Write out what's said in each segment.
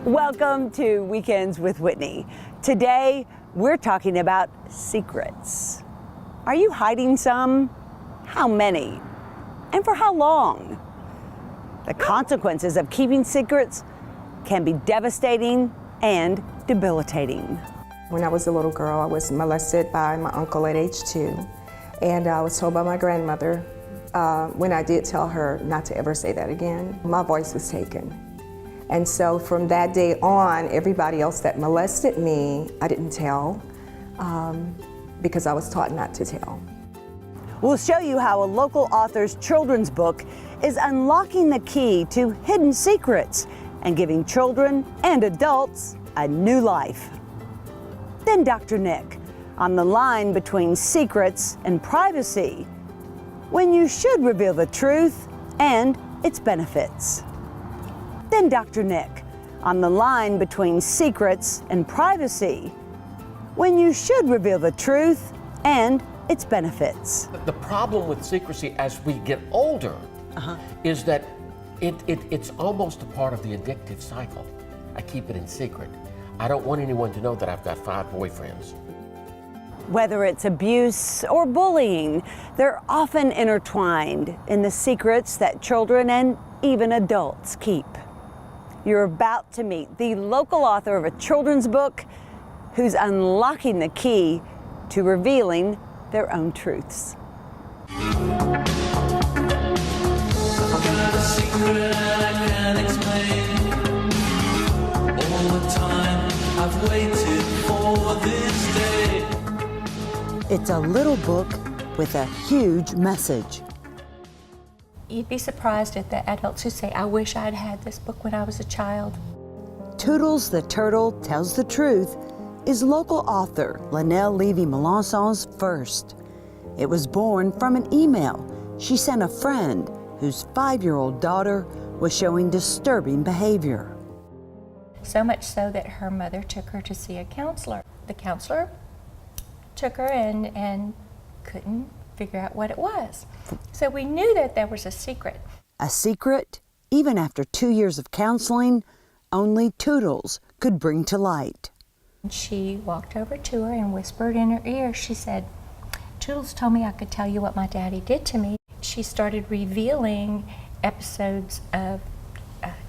Welcome to Weekends with Whitney. Today, we're talking about secrets. Are you hiding some? How many? And for how long? The consequences of keeping secrets can be devastating and debilitating. When I was a little girl, I was molested by my uncle at age 2, and I was told by my grandmother when I did tell her not to ever say that again, my voice was taken. And so from that day on, everybody else that molested me, I didn't tell because I was taught not to tell. We'll show you how a local author's children's book is unlocking the key to hidden secrets and giving children and adults a new life. Then Dr. Nick on the line between secrets and privacy, when you should reveal the truth and its benefits. Then Dr. Nick on the line between secrets and privacy, when you should reveal the truth and its benefits. The problem with secrecy as we get older is that it's almost a part of the addictive cycle. I keep it in secret. I don't want anyone to know that I've got 5 boyfriends. Whether it's abuse or bullying, they're often intertwined in the secrets that children and even adults keep. You're about to meet the local author of a children's book who's unlocking the key to revealing their own truths. It's a little book with a huge message. You'd be surprised at the adults who say, I wish I'd had this book when I was a child. Toodles the Turtle Tells the Truth is local author Linnell Levy-Melancon's first. It was born from an email she sent a friend whose 5-year-old daughter was showing disturbing behavior. So much so that her mother took her to see a counselor. The counselor took her and couldn't figure out what it was. So we knew that there was a secret. A secret, even after 2 years of counseling, only Toodles could bring to light. She walked over to her and whispered in her ear. She said, Toodles told me I could tell you what my daddy did to me. She started revealing episodes of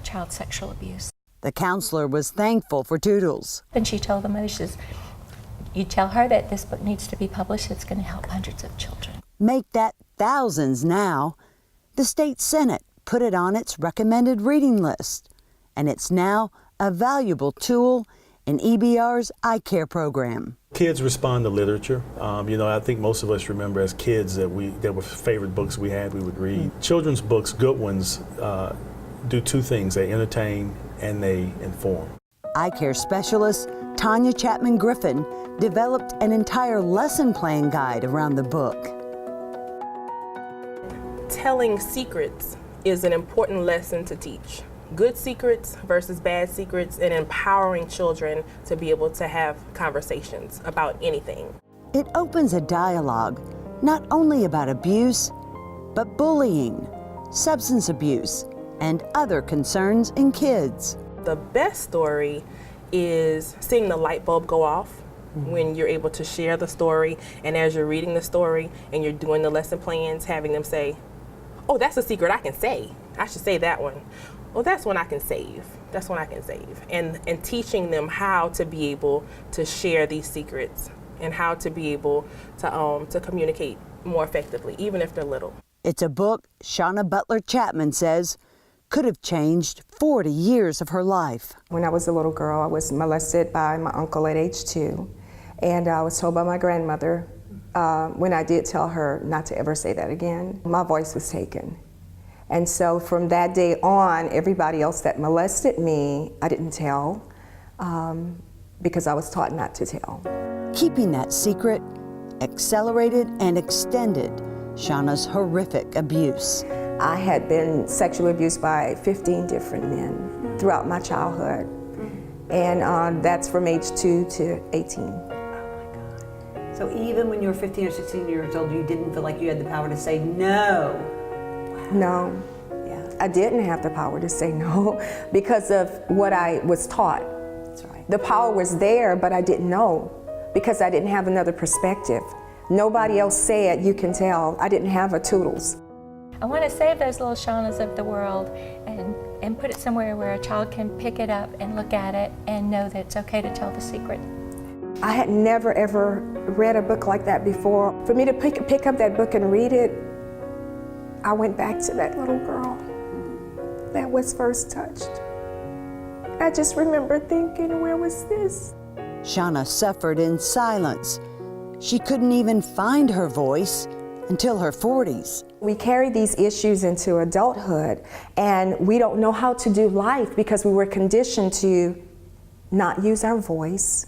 child sexual abuse. The counselor was thankful for Toodles. And she told the mother, she says, you tell her that this book needs to be published. It's going to help hundreds of children. Make that thousands now. The state Senate put it on its recommended reading list, and it's now a valuable tool in EBR's eye care program. Kids respond to literature. I think most of us remember as kids that were favorite books we would read. Children's books, good ones, do 2 things. They entertain and they inform. Eye care specialist Tanya Chapman-Griffin developed an entire lesson plan guide around the book. Telling secrets is an important lesson to teach. Good secrets versus bad secrets, and empowering children to be able to have conversations about anything. It opens a dialogue not only about abuse, but bullying, substance abuse, and other concerns in kids. The best story is seeing the light bulb go off when you're able to share the story, and as you're reading the story and you're doing the lesson plans, having them say, oh, that's a secret I can say. I should say that one. Well, that's one I can save. That's one I can save. And teaching them how to be able to share these secrets and how to be able to communicate more effectively, even if they're little. It's a book Shauna Butler Chapman says could have changed 40 years of her life. When I was a little girl, I was molested by my uncle at age 2, and I was told by my grandmother when I did tell her not to ever say that again, my voice was taken. And so from that day on, everybody else that molested me, I didn't tell because I was taught not to tell. Keeping that secret accelerated and extended Shauna's horrific abuse. I had been sexually abused by 15 different men throughout my childhood. And that's from age 2 to 18. Oh my God. So even when you were 15 or 16 years old, you didn't feel like you had the power to say no? No. Yeah. I didn't have the power to say no because of what I was taught. That's right. The power was there, but I didn't know because I didn't have another perspective. Nobody else said, you can tell. I didn't have a Toodles. I want to save those little Shaunas of the world and put it somewhere where a child can pick it up and look at it and know that it's okay to tell the secret. I had never ever read a book like that before. For me to pick up that book and read it, I went back to that little girl that was first touched. I just remember thinking, where was this? Shauna suffered in silence. She couldn't even find her voice until her 40s. We carry these issues into adulthood, and we don't know how to do life because we were conditioned to not use our voice,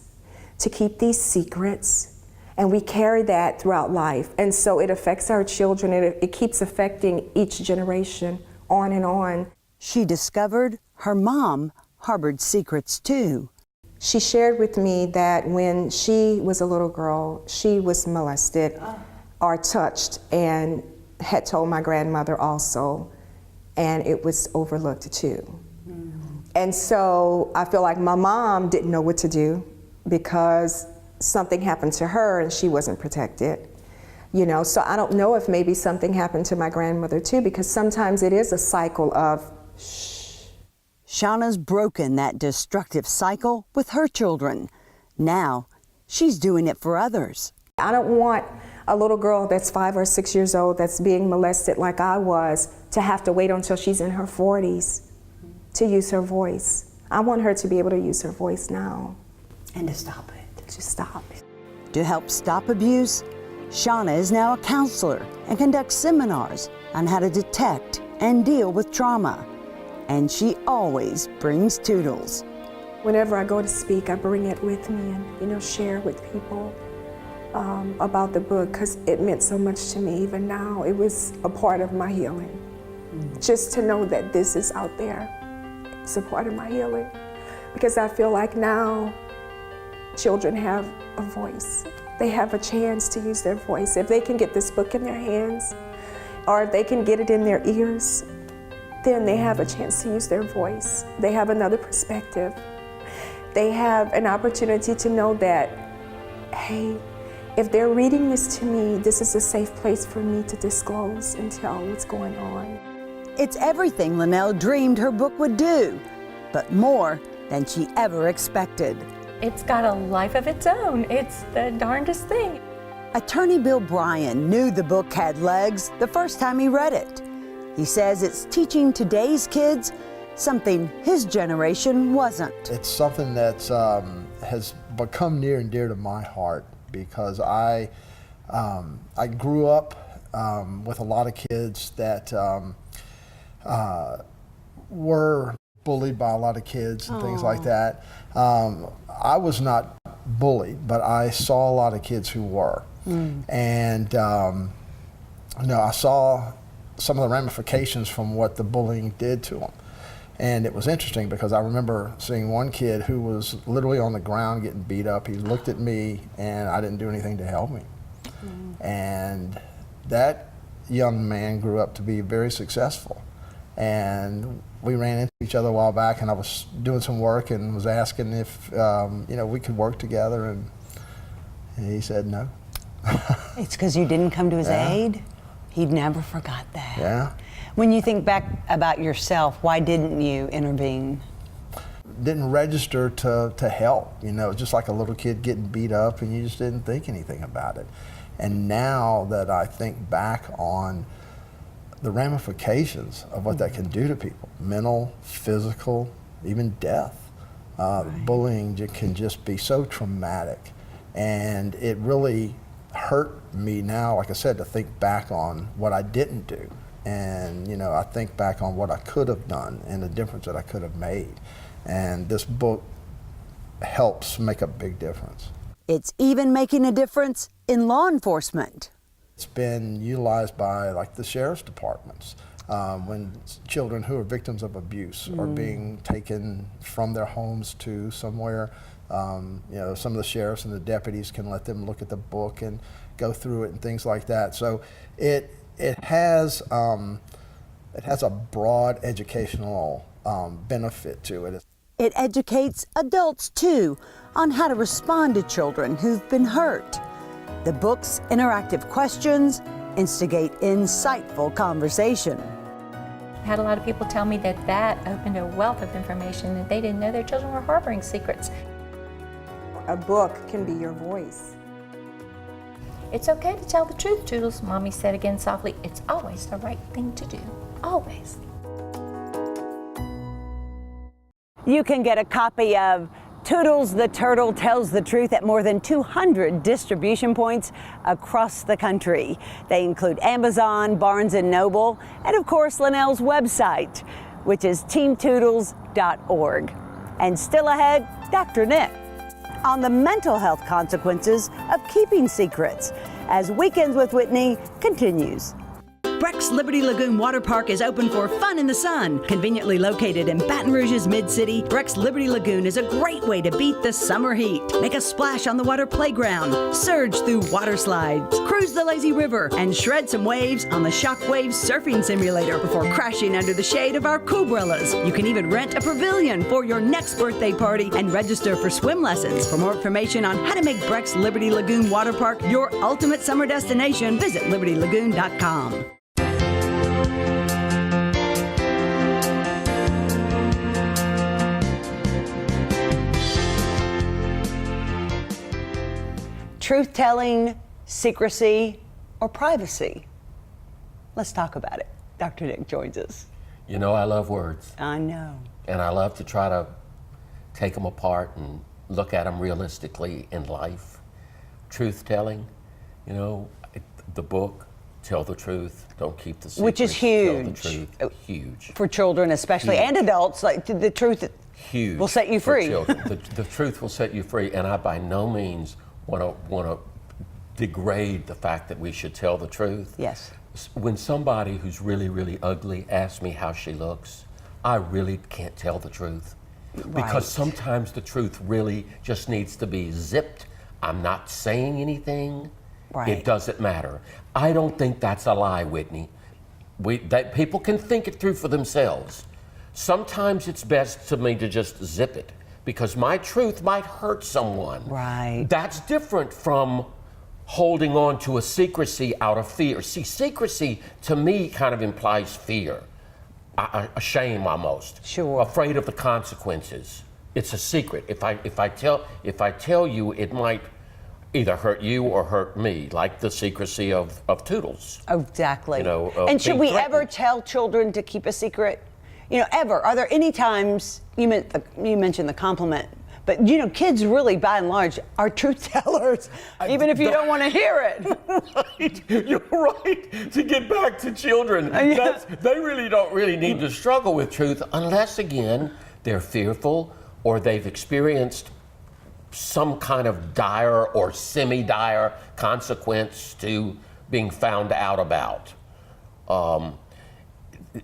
to keep these secrets, and we carry that throughout life. And so it affects our children, and it keeps affecting each generation on and on. She discovered her mom harbored secrets too. She shared with me that when she was a little girl, she was molested or touched and had told my grandmother also, and it was overlooked too. And so I feel like my mom didn't know what to do because something happened to her and she wasn't protected. You know, so I don't know if maybe something happened to my grandmother too, because sometimes it is a cycle of shh. Shauna's broken that destructive cycle with her children. Now, she's doing it for others. I don't want a little girl that's 5 or 6 years old that's being molested like I was to have to wait until she's in her 40s to use her voice. I want her to be able to use her voice now. And to stop it. To stop it. To help stop abuse, Shauna is now a counselor and conducts seminars on how to detect and deal with trauma. And she always brings Toodles. Whenever I go to speak, I bring it with me and, share with people about the book, because it meant so much to me even now. It was a part of my healing. Just to know that this is out there, it's a part of my healing. Because I feel like now children have a voice. They have a chance to use their voice. If they can get this book in their hands, or if they can get it in their ears, then they have a chance to use their voice. They have another perspective. They have an opportunity to know that, hey, if they're reading this to me, this is a safe place for me to disclose and tell what's going on. It's everything Linnell dreamed her book would do, but more than she ever expected. It's got a life of its own. It's the darndest thing. Attorney Bill Bryan knew the book had legs the first time he read it. He says it's teaching today's kids something his generation wasn't. It's something that has become near and dear to my heart because I grew up with a lot of kids that were bullied by a lot of kids and things like that. I was not bullied, but I saw a lot of kids who were. And I saw some of the ramifications from what the bullying did to them. And it was interesting because I remember seeing one kid who was literally on the ground getting beat up. He looked at me and I didn't do anything to help him. And that young man grew up to be very successful. And we ran into each other a while back, and I was doing some work and was asking if we could work together, and he said no. It's because you didn't come to his aid? He'd never forgot that. Yeah. When you think back about yourself, why didn't you intervene? Didn't register to help, just like a little kid getting beat up, and you just didn't think anything about it. And now that I think back on the ramifications of what that can do to people, mental, physical, even death. Bullying can just be so traumatic. And it really hurt me now, like I said, to think back on what I didn't do. And I think back on what I could have done and the difference that I could have made. And this book helps make a big difference. It's even making a difference in law enforcement. It's been utilized by like the sheriff's departments when children who are victims of abuse are being taken from their homes to somewhere. Some of the sheriffs and the deputies can let them look at the book and go through it and things like that. So it has It has a broad educational benefit to it. It educates adults too on how to respond to children who've been hurt. The book's interactive questions instigate insightful conversation. I had a lot of people tell me that that opened a wealth of information, that they didn't know their children were harboring secrets. A book can be your voice. It's okay to tell the truth, Toodles, Mommy said again softly. It's always the right thing to do. Always. You can get a copy of Toodles the Turtle Tells the Truth at more than 200 distribution points across the country. They include Amazon, Barnes & Noble, and of course Linnell's website, which is teamtoodles.org. And still ahead, Dr. Nick on the mental health consequences of keeping secrets as Weekends with Whitney continues. Breck's Liberty Lagoon Water Park is open for fun in the sun. Conveniently located in Baton Rouge's mid-city, Breck's Liberty Lagoon is a great way to beat the summer heat. Make a splash on the water playground, surge through water slides, cruise the lazy river, and shred some waves on the Shockwave surfing simulator before crashing under the shade of our Coolbrellas. You can even rent a pavilion for your next birthday party and register for swim lessons. For more information on how to make Breck's Liberty Lagoon Water Park your ultimate summer destination, visit libertylagoon.com. Truth-telling, secrecy, or privacy? Let's talk about it. Dr. Nick joins us. You know, I love words. I know. And I love to try to take them apart and look at them realistically in life. Truth-telling, you know, the book, Tell the Truth, Don't Keep the Secret. Which is huge. Tell the Truth, huge. For children especially, Huge. and adults, like the truth Huge. will set you for free. children. The truth will set you free, and I by no means want to degrade the fact that we should tell the truth. Yes. When somebody who's really, really ugly asks me how she looks, I really can't tell the truth. Right. Because sometimes the truth really just needs to be zipped. I'm not saying anything. Right. It doesn't matter. I don't think that's a lie, Whitney. That people can think it through for themselves. Sometimes it's best to me to just zip it, because my truth might hurt someone. Right. That's different from holding on to a secrecy out of fear. See, secrecy to me kind of implies fear, a shame almost. Sure. Afraid of the consequences. It's a secret. If I tell you, it might either hurt you or hurt me, like the secrecy of Toodles. Exactly. You know, and should being we threatened. ever tell children to keep a secret? You know, ever? Are there any times, you mentioned the compliment, but you know, kids really, by and large, are truth tellers, even if you don't want to hear it. Right. You're right. To get back to children, they really don't need to struggle with truth unless, again, they're fearful or they've experienced some kind of dire or semi-dire consequence to being found out about.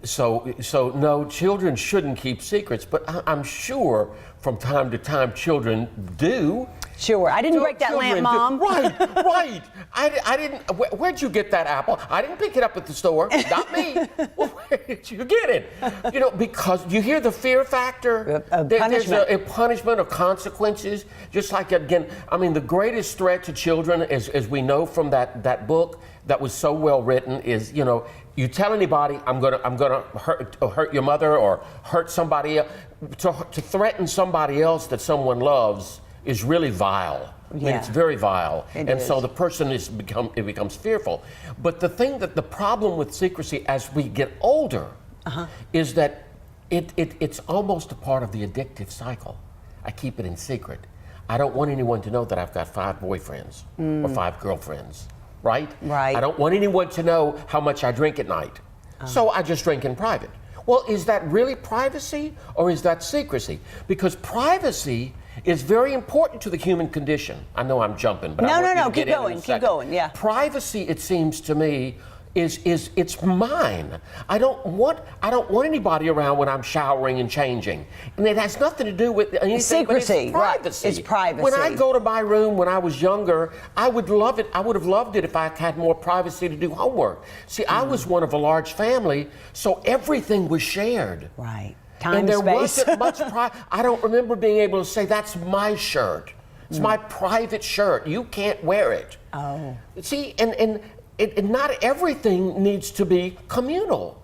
So no, children shouldn't keep secrets, but I'm sure from time to time children do. Sure, I didn't break that lamp, Mom. Right. I didn't. Where'd you get that apple? I didn't pick it up at the store. Not me. Well, where did you get it? You know, because you hear the fear factor. There's a punishment of consequences. Just like, again, I mean, the greatest threat to children, as we know from that book that was so well written, is, you know, you tell anybody, I'm gonna hurt your mother or hurt somebody else. To threaten somebody else that someone loves is really vile. I mean, it's very vile. So the person becomes fearful. But the problem with secrecy as we get older is that it's almost a part of the addictive cycle. I keep it in secret. I don't want anyone to know that I've got 5 boyfriends or 5 girlfriends, right? Right. I don't want anyone to know how much I drink at night. So I just drink in private. Well, is that really privacy or is that secrecy? Because privacy is very important to the human condition. I know I'm jumping, but No, keep going, yeah. Privacy, it seems to me, is it's mine. I don't want anybody around when I'm showering and changing. And it has nothing to do with anything. Secrecy, but it's privacy. Right. It's privacy. When I go to my room when I was younger, I would love it. I would have loved it if I had more privacy to do homework. See, I was one of a large family, so everything was shared. Right. Time, and there space. wasn't much I don't remember being able to say, that's my shirt. It's my private shirt. You can't wear it. Oh. See, and not everything needs to be communal.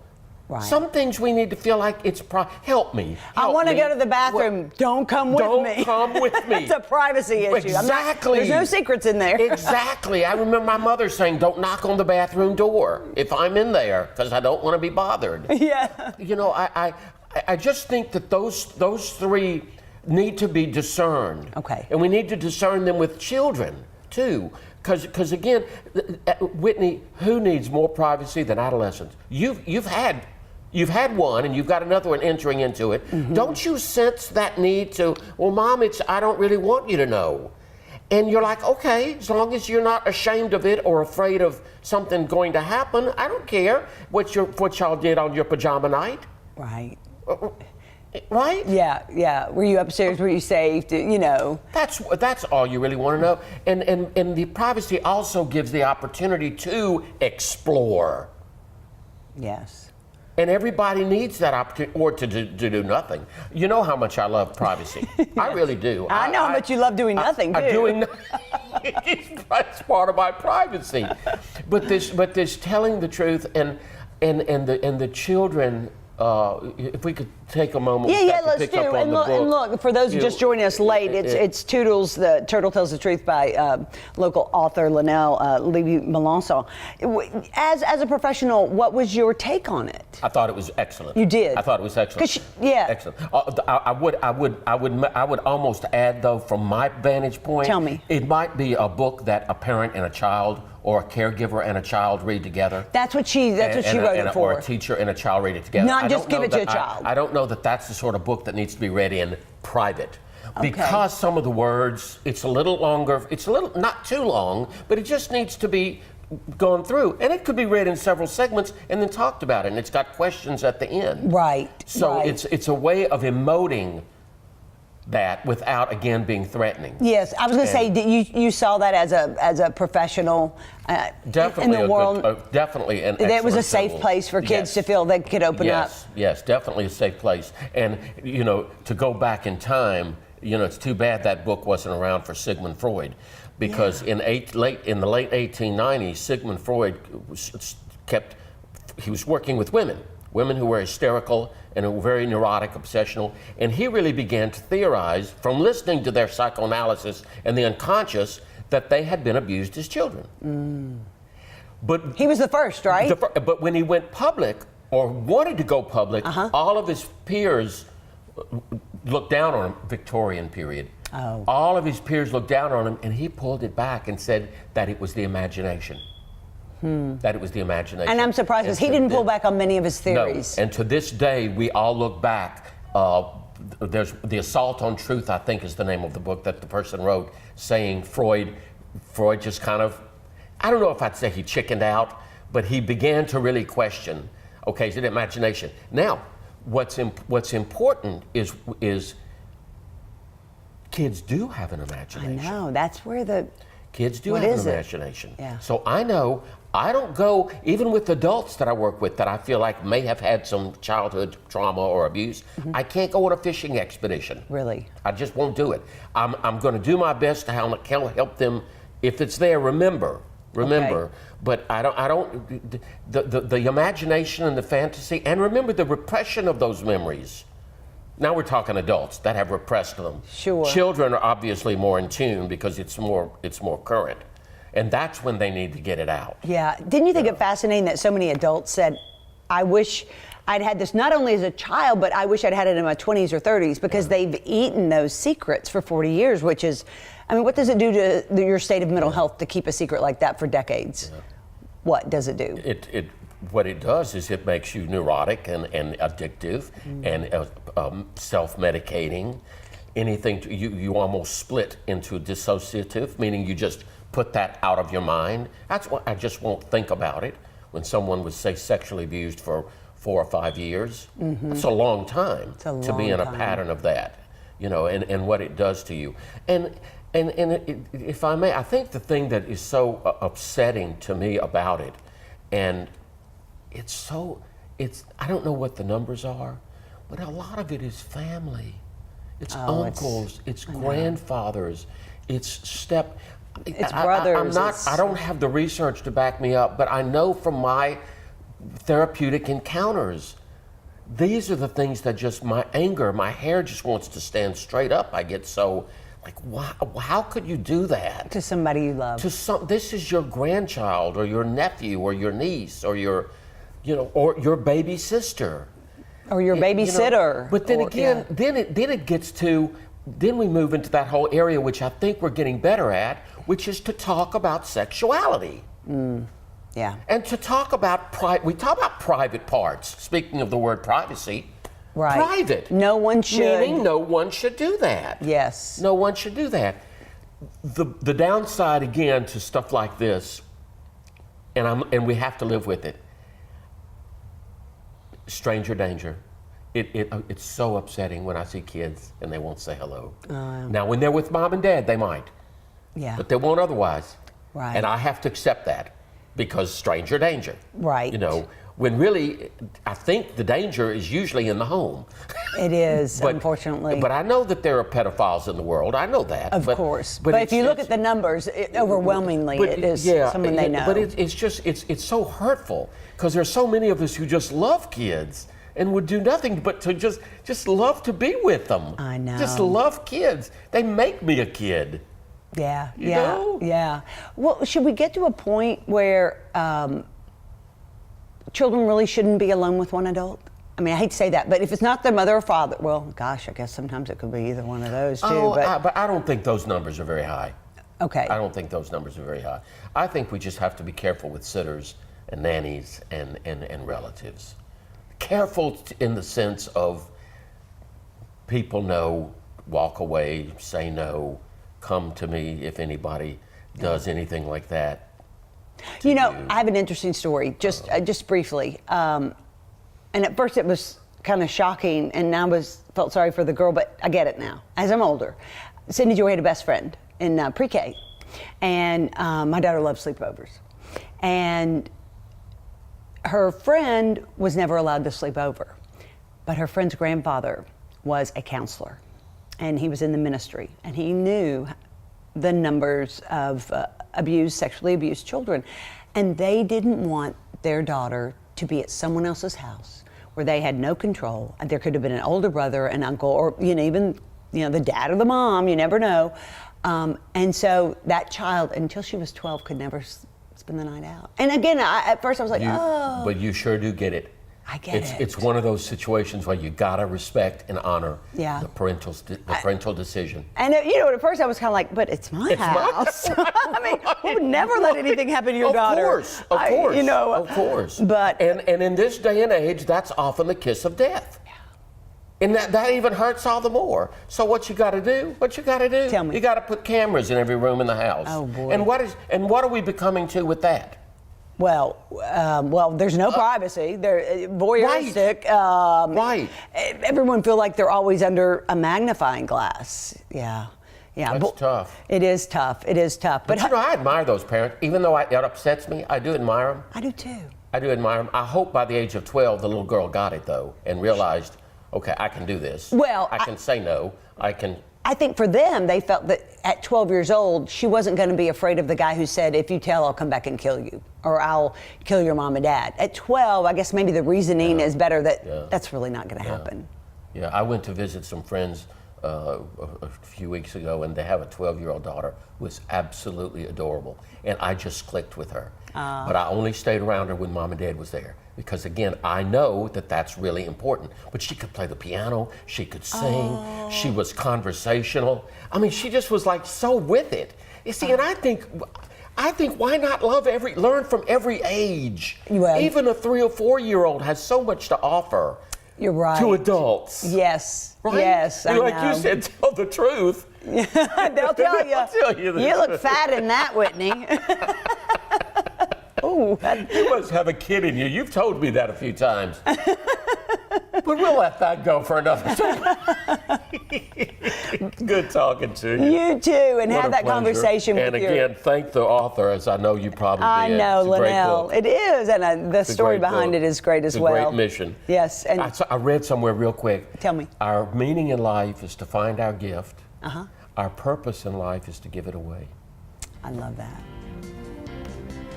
Right. Some things we need to feel like it's help me. I want to me. go to the bathroom. Don't come with me. Don't come with me. That's a privacy issue. Exactly. There's no secrets in there. Exactly. I remember my mother saying, don't knock on the bathroom door if I'm in there, because I don't want to be bothered. Yeah. You know, I just think that those three need to be discerned. Okay. And we need to discern them with children, too. Because again, Whitney, who needs more privacy than adolescents? You've had one, and you've got another one entering into it. Mm-hmm. Don't you sense that need to? Well, Mom, I don't really want you to know. And you're like, okay, as long as you're not ashamed of it or afraid of something going to happen, I don't care what y'all did on your pajama night. Right. Right? Yeah. Were you upstairs? Were you safe? You know. That's all you really want to know. And the privacy also gives the opportunity to explore. Yes. And everybody needs that opportunity, or to do nothing. You know how much I love privacy. Yes. I really do. I know how much you love doing nothing, too. That's part of my privacy. But this telling the truth and the children. If we could take a moment let's to pick do. up on And the look, book. and look, for those just joining us late, it's Toodles the Turtle Tells the Truth by local author Linnell Levy-Melanson. As a professional, what was your take on it? I thought it was excellent. You did? I thought it was excellent. Excellent. I would almost add, though, from my vantage point. Tell me. It might be a book that a parent and a child, or a caregiver and a child read together. That's what she wrote it for. Or a teacher and a child read it together. Not just give it to a child. I don't know that that's the sort of book that needs to be read in private. Because some of the words, it's a little longer, it's a little, not too long, but it just needs to be gone through. And it could be read in several segments and then talked about it. And it's got questions at the end. Right. So right. It's a way of emoting that without again being threatening. Yes, I was going to say you saw that as a professional definitely in the world. Definitely an It was a safe tool. place for kids to feel they could open up. Yes, definitely a safe place. And to go back in time, it's too bad that book wasn't around for Sigmund Freud, because in the late 1890s, Sigmund Freud he was working with women who were hysterical and who were very neurotic, obsessional, and he really began to theorize from listening to their psychoanalysis and the unconscious that they had been abused as children. But he was the first, right? But when he went public, or wanted to go public, all of his peers looked down on him, Victorian period. Oh. All of his peers looked down on him, and he pulled it back and said that it was the imagination. That it was the imagination. And I'm surprised because he didn't pull back on many of his theories. No. And to this day, we all look back. There's The Assault on Truth, I think, is the name of the book that the person wrote, saying Freud just kind of, I don't know if I'd say he chickened out, but he began to really question, okay, is it imagination? Now, what's important is kids do have an imagination. I know, that's where the... Kids do have an imagination. Yeah. So I know, I don't go, even with adults that I work with that I feel like may have had some childhood trauma or abuse, I can't go on a fishing expedition. Really? I just won't do it. I'm going to do my best to help them, if it's there, remember. Okay. But I don't, the imagination and the fantasy, and remember the repression of those memories. Now we're talking adults that have repressed them. Sure. Children are obviously more in tune because it's more current. And that's when they need to get it out. Yeah. Didn't you think it fascinating that so many adults said, I wish I'd had this not only as a child, but I wish I'd had it in my 20s or 30s, because they've eaten those secrets for 40 years, which is, I mean, what does it do to your state of mental health to keep a secret like that for decades? Yeah. What does it do? What it does is it makes you neurotic and addictive and self-medicating. Anything, you almost split into dissociative, meaning you just put that out of your mind. That's what I just won't think about it. when someone was, say, sexually abused for 4 or 5 years. That's a long time to be in a pattern of that, you know, and what it does to you. And if I may, I think the thing that is so upsetting to me about it, and I don't know what the numbers are, but a lot of it is family. It's uncles, it's grandfathers, it's brothers. I don't have the research to back me up, but I know from my therapeutic encounters, these are the things that just, my anger, my hair just wants to stand straight up. I get so, like, wow, how could you do that? To somebody you love. This is your grandchild or your nephew or your niece or your, you know, or your baby sister. Or your babysitter. You know, but then again, then it gets to, then we move into that whole area, which I think we're getting better at, which is to talk about sexuality. Yeah. And to talk about, we talk about private parts, speaking of the word privacy. Right. Private. No one should. Meaning no one should do that. Yes. No one should do that. The downside, again, to stuff like this, and we have to live with it, stranger danger. It's so upsetting when I see kids and they won't say hello. Now, when they're with mom and dad, they might. Yeah. But they won't otherwise. Right. And I have to accept that because stranger danger. Right. You know, when really, I think the danger is usually in the home. It is, unfortunately. But I know that there are pedophiles in the world. I know that. Of course. But if you look at the numbers, overwhelmingly, it is someone they know. But it's just, it's so hurtful because there's so many of us who just love kids and would do nothing but to just love to be with them. I know. Just love kids. They make me a kid. Yeah, You know? yeah. Well, should we get to a point where children really shouldn't be alone with one adult? I mean, I hate to say that, but if it's not their mother or father, well, gosh, I guess sometimes it could be either one of those too. But I don't think those numbers are very high. Okay. I don't think those numbers are very high. I think we just have to be careful with sitters and nannies and relatives. Careful in the sense of people know, walk away, say no, come to me if anybody does anything like that. You know, I have an interesting story, just briefly. And at first it was kind of shocking, and I felt sorry for the girl, but I get it now, as I'm older. Cindy Joy had a best friend in pre-K, and my daughter loved sleepovers. And her friend was never allowed to sleep over, but her friend's grandfather was a counselor, and he was in the ministry, and he knew the numbers of sexually abused children, and they didn't want their daughter to be at someone else's house where they had no control. There could have been an older brother, an uncle, or even the dad or the mom. You never know. And so that child, until she was 12, could never spend the night out. And again, at first I was like, oh. But you sure do get it. I get it. It's one of those situations where you gotta respect and honor the parental decision. And at first I was kind of like, but it's my house. I mean, we would never let anything happen to your daughter. Of course. But and in this day and age, that's often the kiss of death. Yeah. And that even hurts all the more. So what you got to do? Tell me. You got to put cameras in every room in the house. Oh boy. And what are we becoming to with that? Well, there's no privacy. They're voyeuristic. Right. Everyone feel like they're always under a magnifying glass. Yeah. That's tough. It is tough. But I admire those parents. Even though it upsets me, I do admire them. I do too. I do admire them. I hope by the age of 12, the little girl got it though and realized, okay, I can do this. Well, I can say no. I think for them, they felt that at 12 years old, she wasn't going to be afraid of the guy who said, if you tell, I'll come back and kill you, or I'll kill your mom and dad. At 12, I guess maybe the reasoning is better that that's really not going to happen. Yeah, I went to visit some friends a few weeks ago, and they have a 12-year-old daughter who is absolutely adorable, and I just clicked with her. But I only stayed around her when mom and dad was there. Because again, I know that that's really important. But she could play the piano, she could sing, she was conversational. I mean, she just was like so with it. You see, and I think why not learn from every age? Well, even a 3 or 4-year-old has so much to offer. You're right. To adults. Yes. Right? Yes. Like you said, tell the truth. They'll tell you. They'll tell you the You truth. look fat in that, Whitney. Oh, know. You must have a kid in you. You've told me that a few times. But we'll let that go for another time. Good talking to you. You too, and What have a that pleasure. conversation with And again, thank the author, as I know you probably I did. know, It's a great Linnell. book. It is, and the It's a story great behind book. it is great as It's well. a great mission. Yes, and I read somewhere real quick. Tell me. Our meaning in life is to find our gift. Our purpose in life is to give it away. I love that.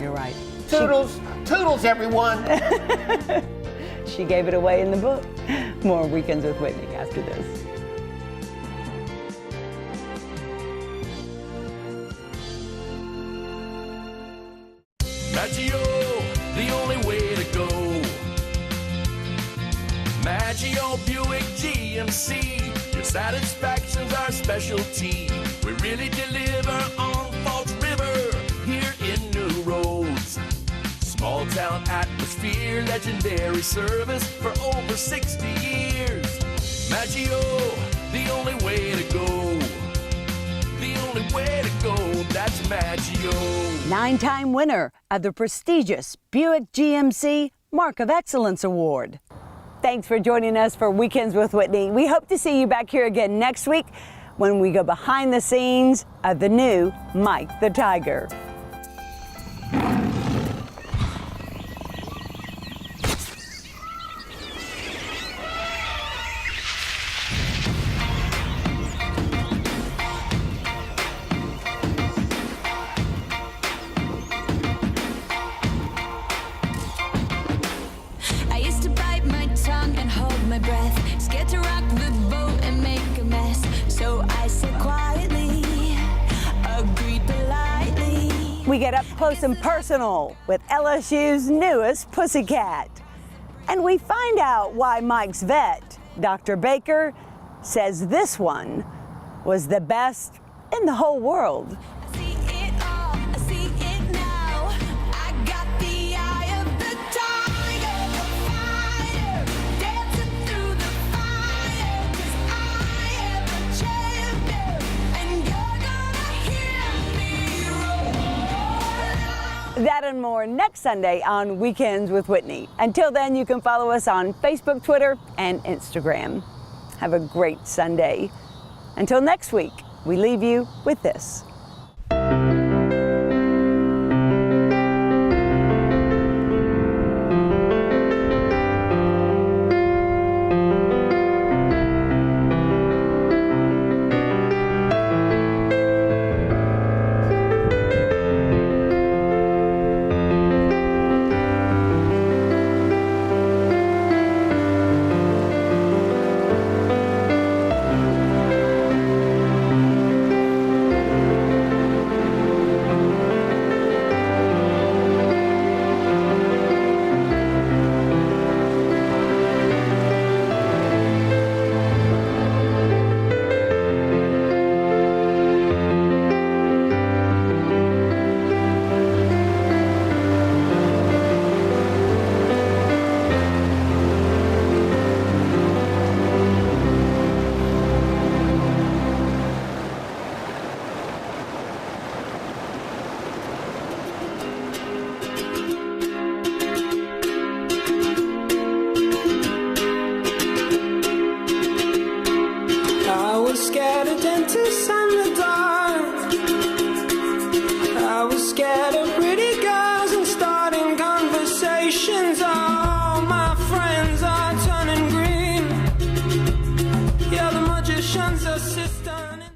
You're right. Toodles, Toodles, everyone. She gave it away in the book. More Weekends with Whitney after this. Maggio, the only way to go. Maggio Buick GMC, your satisfaction's our specialty. We really deliver on Falls River, here in New Roads. Small town atmosphere, legendary service for over 60 years. Maggio, the only way to go. The only way to go, that's Maggio. 9-time winner of the prestigious Buick GMC Mark of Excellence Award. Thanks for joining us for Weekends with Whitney. We hope to see you back here again next week when we go behind the scenes of the new Mike the Tiger. I used to bite my tongue and hold my breath, scared to rock the boat and make a mess. So I said quietly, agreed politely. We get up close and personal with LSU's newest pussycat. And we find out why Mike's vet, Dr. Baker, says this one was the best in the whole world. I see it all, I see it now. I got the eye of the tiger, the fighter, dancing through the fire. 'Cause I am a champion, and you're gonna hear me roar. That and more next Sunday on Weekends with Whitney. Until then, you can follow us on Facebook, Twitter, and Instagram. Have a great Sunday. Until next week, we leave you with this. I was scattered into silence.